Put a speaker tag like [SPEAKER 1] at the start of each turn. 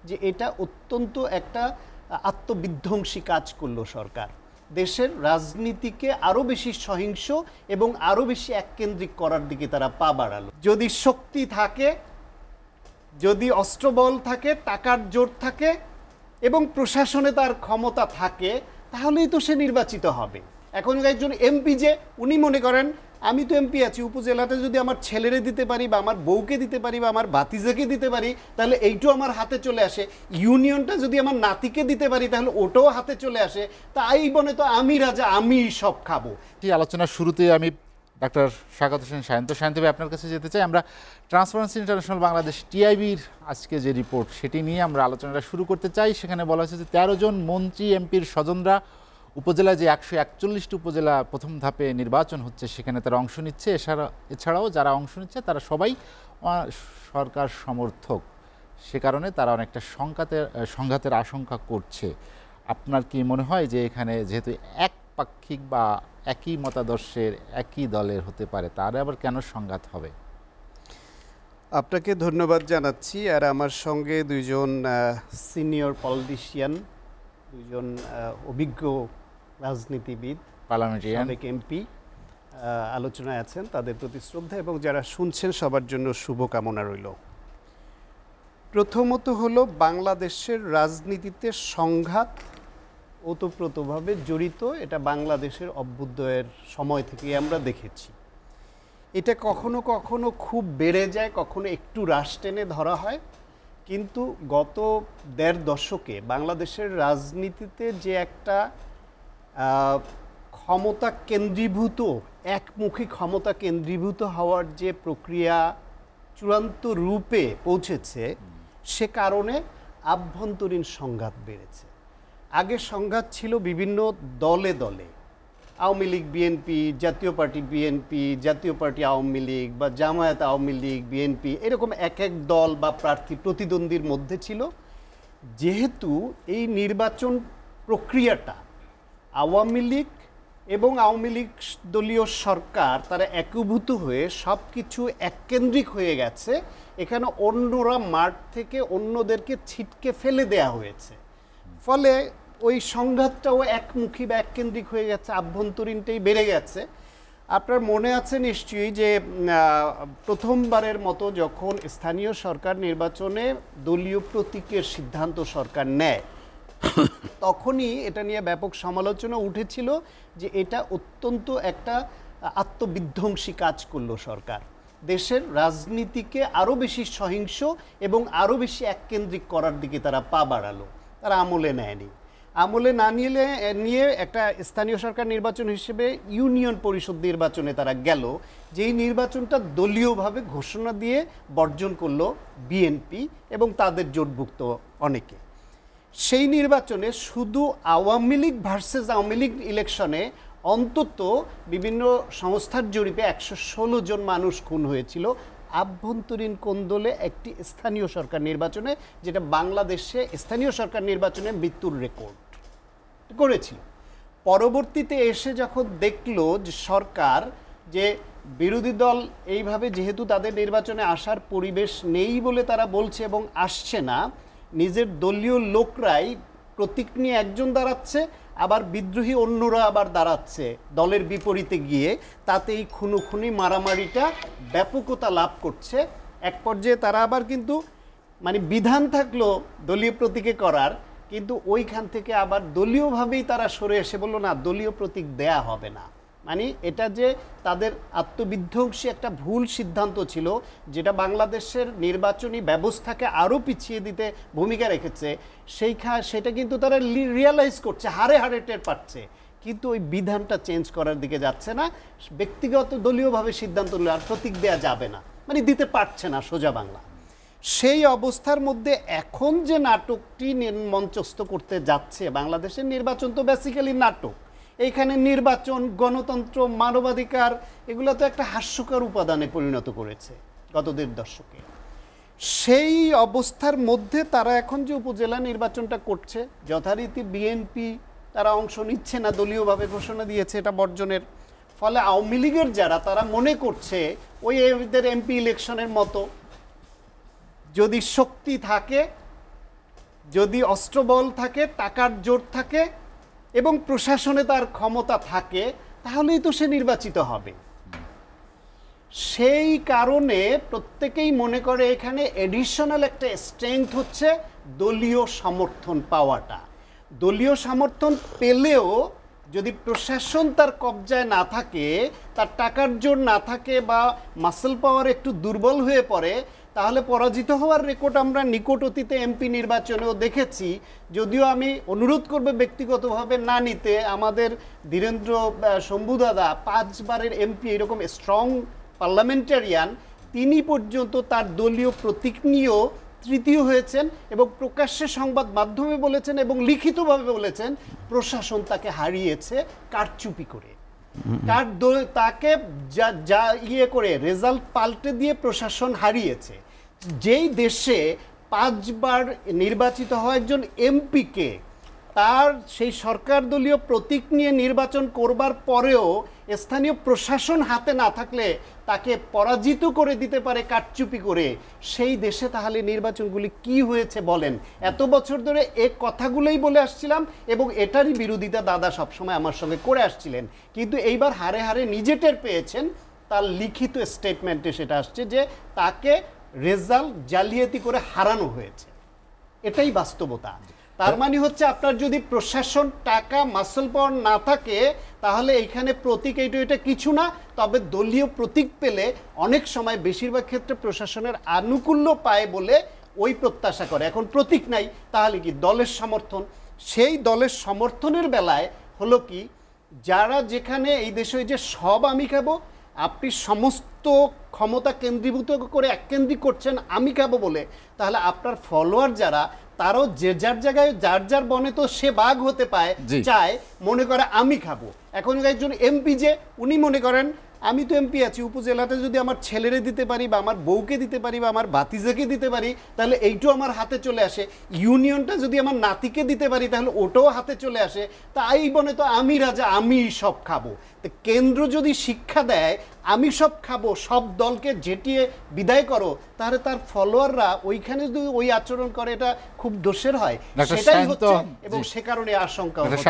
[SPEAKER 1] যে এটা অত্যন্ত একটা আত্মবিধ্বংসী কাজ করলো সরকার। দেশের রাজনীতিকে আরও বেশি সহিংস এবং আরও বেশি এককেন্দ্রিক করার দিকে তারা পা বাড়ালো। যদি শক্তি থাকে, যদি অস্ত্রবল থাকে, টাকার জোর থাকে এবং প্রশাসনে তার ক্ষমতা থাকে, তাহলেই তো সে নির্বাচিত হবে। এখন একজন এমপি যে উনি মনে করেন আমি তো এমপি আছি, উপজেলাতে যদি আমার ছেলেরে দিতে পারি বা আমার বউকে দিতে পারি বা আমার ভাতিজাকে দিতে পারি তাহলে এইটাও আমার হাতে চলে আসে, ইউনিয়নটা যদি আমার নাতিকে দিতে পারি তাহলে ওটাও হাতে চলে আসে, তাই বনে তো আমি রাজা, আমি সব খাবো।
[SPEAKER 2] আলোচনার শুরুতে আমি ডাক্তার স্বাগত হোসেন শায়ন্ত ভাই আপনার কাছে যেতে চাই। আমরা ট্রান্সপারেন্সি ইন্টারন্যাশনাল বাংলাদেশ টিআইবির আজকে যে রিপোর্ট সেটি নিয়ে আমরা আলোচনাটা শুরু করতে চাই। সেখানে বলা হয়েছে যে 13 জন মন্ত্রী এমপির স্বজনরা উপজেলায় যে 141টি উপজেলা প্রথম ধাপে নির্বাচন হচ্ছে সেখানে তারা অংশ নিচ্ছে। এছাড়াও যারা অংশ নিচ্ছে তারা সবাই সরকার সমর্থক, সে কারণে তারা অনেকটা সংঘাতের আশঙ্কা করছে। আপনার কি মনে হয় যে এখানে যেহেতু একপাক্ষিক বা একই মতাদর্শের একই দলের হতে পারে, তার আবার কেন সংঘাত হবে?
[SPEAKER 1] আপনাকে ধন্যবাদ জানাচ্ছি। আর আমার সঙ্গে দুইজন সিনিয়র পলিটিশিয়ান, দুইজন অভিজ্ঞ রাজনীতিবিদ,
[SPEAKER 2] পার্লামেন্টারিয়ান,
[SPEAKER 1] সাবেক এমপি আলোচনায় আছেন। তাদের প্রতি শ্রদ্ধা এবং যারা শুনছেন সবার জন্য শুভকামনা রইল। প্রথমত হলো বাংলাদেশের রাজনীতিতে সংঘাত ওতপ্রোতভাবে জড়িত। এটা বাংলাদেশের অভ্যুদয়ের সময় থেকে আমরা দেখেছি। এটা কখনো কখনো খুব বেড়ে যায়, কখনো একটু হ্রাস টেনে ধরা হয়, কিন্তু গত ১.৫ দশকে বাংলাদেশের রাজনীতিতে যে একটা ক্ষমতা কেন্দ্রীভূত, একমুখী ক্ষমতা কেন্দ্রীভূত হওয়ার যে প্রক্রিয়া চূড়ান্ত রূপে পৌঁছেছে, সে কারণে আভ্যন্তরীণ সংঘাত বেড়েছে। আগে সংঘাত ছিল বিভিন্ন দলে দলে, আওয়ামী লীগ বিএনপি, জাতীয় পার্টি বিএনপি, জাতীয় পার্টি আওয়ামী লীগ বা জামায়াত আওয়ামী লীগ বিএনপি, এরকম এক এক দল বা প্রার্থী প্রতিদ্বন্দ্বীর মধ্যে ছিল। যেহেতু এই নির্বাচন প্রক্রিয়াটা আওয়ামী লীগ এবং আওয়ামী লীগ দলীয় সরকার তারা একীভূত হয়ে সব কিছু এককেন্দ্রিক হয়ে গেছে, এখানে অন্যরা মাঠ থেকে অন্যদেরকে ছিটকে ফেলে দেয়া হয়েছে। ফলে ওই সংঘাতটাও একমুখী বা এককেন্দ্রিক হয়ে গেছে, আভ্যন্তরীণটাই বেড়ে গেছে। আপনার মনে আছে নিশ্চয়ই যে প্রথমবারের মতো যখন স্থানীয় সরকার নির্বাচনে দলীয় প্রতীকের সিদ্ধান্ত সরকার নেয়, তখনই এটা নিয়ে ব্যাপক সমালোচনা উঠেছিল যে এটা অত্যন্ত একটা আত্মবিধ্বংসী কাজ করলো সরকার। দেশের রাজনীতিকে আরও বেশি সহিংস এবং আরও বেশি এককেন্দ্রিক করার দিকে তারা পা বাড়ালো। তারা আমলে নেয়নি। আমলে না নিয়ে একটা স্থানীয় সরকার নির্বাচন হিসেবে ইউনিয়ন পরিষদ নির্বাচনে তারা গেল, যেই নির্বাচনটা দলীয়ভাবে ঘোষণা দিয়ে বর্জন করলো বিএনপি এবং তাদের জোটভুক্ত অনেকে। সেই নির্বাচনে শুধু আওয়ামী লীগ ভার্সেস আওয়ামী লীগ ইলেকশনে অন্তত বিভিন্ন সংস্থার জরিপে 116 জন মানুষ খুন হয়েছিল আভ্যন্তরীণ কোন্দলে একটি স্থানীয় সরকার নির্বাচনে, যেটা বাংলাদেশে স্থানীয় সরকার নির্বাচনে মৃত্যুর রেকর্ড করেছিল। পরবর্তীতে এসে যখন দেখলো যে সরকার, যে বিরোধী দল এইভাবে যেহেতু তাদের নির্বাচনে আসার পরিবেশ নেই বলে তারা বলছে এবং আসছে না, নিজের দলীয় লোকরাই প্রতীক নিয়ে একজন দাঁড়াচ্ছে, আবার বিদ্রোহী অন্যরা আবার দাঁড়াচ্ছে দলের বিপরীতে গিয়ে, তাতে এই খুনোখুনি মারামারিটা ব্যাপকতা লাভ করছে। এক পর্যায়ে তারা আবার কিন্তু মানে বিধান থাকলো দলীয় প্রতীকে করার, কিন্তু ওইখান থেকে আবার দলীয়ভাবেই তারা সরে এসে বললো না, দলীয় প্রতীক দেয়া হবে না। মানে এটা যে তাদের আত্মবিধ্বংসী একটা ভুল সিদ্ধান্ত ছিল, যেটা বাংলাদেশের নির্বাচনী ব্যবস্থাকে আরও পিছিয়ে দিতে ভূমিকা রেখেছে, সেটা কিন্তু তারা রিয়ালাইজ করছে, হারে হারে টের পাচ্ছে, কিন্তু ওই বিধানটা চেঞ্জ করার দিকে যাচ্ছে না। ব্যক্তিগত দলীয়ভাবে সিদ্ধান্ত নিলে আর প্রতীক দেয়া যাবে না, মানে দিতে পারছে না সোজা বাংলা। সেই অবস্থার মধ্যে এখন যে নাটকটি মঞ্চস্থ করতে যাচ্ছে, বাংলাদেশের নির্বাচন তো বেসিক্যালি নাটক। এইখানে নির্বাচন, গণতন্ত্র, মানবাধিকার, এগুলো তো একটা হাস্যকর উপাদানে পরিণত করেছে গত 1.5 দশকে। সেই অবস্থার মধ্যে তারা এখন যে উপজেলা নির্বাচনটা করছে, যথারীতি বিএনপি তারা অংশ নিচ্ছে না, দলীয়ভাবে ঘোষণা দিয়েছে এটা বর্জনের। ফলে আওয়ামী লীগের যারা, তারা মনে করছে ওই এদের এমপি ইলেকশনের মতো, যদি শক্তি থাকে, যদি অস্ত্রবল থাকে, টাকার জোর থাকে এবং প্রশাসনে তার ক্ষমতা থাকে, তাহলেই তো সে নির্বাচিত হবে। সেই কারণে প্রত্যেকেই মনে করে এখানে এডিশনাল একটা স্ট্রেংথ হচ্ছে দলীয় সমর্থন পাওয়াটা। দলীয় সমর্থন পেলেও যদি প্রশাসন তার কবজায় না থাকে, তার টাকার জোর না থাকে বা মাসল পাওয়ার একটু দুর্বল হয়ে পড়ে, তাহলে পরাজিত হওয়ার রেকর্ড আমরা নিকট অতীতে এমপি নির্বাচনেও দেখেছি। যদিও আমি অনুরোধ করব ব্যক্তিগতভাবে না নিতে, আমাদের ধীরেন্দ্র শম্ভু দাদা 5 বারের এমপি, এরকম স্ট্রং পার্লামেন্টারিয়ান, তিনি পর্যন্ত তার দলীয় প্রতীক নিয়েও তৃতীয় হয়েছেন এবং প্রকাশ্যে সংবাদ মাধ্যমে বলেছেন এবং লিখিতভাবে বলেছেন প্রশাসন তাকে হারিয়েছে কারচুপি করে। তাকে যা ইয়ে করে রেজাল্ট পাল্টে দিয়ে প্রশাসন হারিয়েছে। যেই দেশে 5 বার নির্বাচিত হওয়া একজন এমপিকে তার সেই সরকার দলীয় প্রতীক নিয়ে নির্বাচন করবার পরেও স্থানীয় প্রশাসন হাতে না থাকলে তাকে পরাজিত করে দিতে পারে কারচুপি করে, সেই দেশে তাহলে নির্বাচনগুলি কি হয়েছে বলেন? এত বছর ধরে এই কথাগুলোই বলে আসছিলাম এবং এটারই বিরোধিতা দাদা সবসময় আমার সঙ্গে করে আসছিলেন, কিন্তু এইবার হারে হারে নিজে টের পেয়েছেন। তার লিখিত স্টেটমেন্টে সেটা আসছে যে তাকে রেজাল্ট জালিয়াতি করে হারানো হয়েছে। এটাই বাস্তবতা। তার মানে হচ্ছে আপনার যদি প্রশাসন, টাকা, মাসল পাওয়ার না থাকে, তাহলে এইখানে প্রতীক এটা কিছু না। তবে দলীয় প্রতীক পেলে অনেক সময়, বেশিরভাগ ক্ষেত্রে প্রশাসনের আনুকূল্য পায় বলে ওই প্রত্যাশা করে। এখন প্রতীক নাই, তাহলে কি দলের সমর্থন? সেই দলের সমর্থনের বেলায় হলো কি, যারা যেখানে এই দেশে যে সব আমি খাবো, আপনি সমস্ত ক্ষমতা কেন্দ্রীভূত করে এককেন্দ্রিক করছেন আমি খাবো বলে, তাহলে আপনার ফলোয়ার যারা, তারাও যে যার জায়গায় যার যার বনে তো সে বাঘ হতে পায়, চায়, মনে করে আমি খাবো। এখন একজন এমপি যে উনি মনে করেন আমি তো এমপি আছি, উপজেলাতে যদি আমার ছেলেরে দিতে পারি বা আমার বউকে দিতে পারি বা আমার ভাতিজাকে দিতে পারি, তাহলে এইটাও আমার হাতে চলে আসে। ইউনিয়নটা যদি আমার নাতিকে দিতে পারি, তাহলে ওটাও হাতে চলে আসে। তা এই বনে তো আমি রাজা, আমি সব খাবো। তো কেন্দ্র যদি শিক্ষা দেয় আমি সব খাবো, সব দলকে জেটিয়ে বিদায় করো, তাহলে তার ফলোয়াররা ওইখানে যদি ওই আচরণ করে, এটা খুব দোষের হয়। সেটাই হচ্ছে এবং সে কারণে আশঙ্কা হচ্ছে।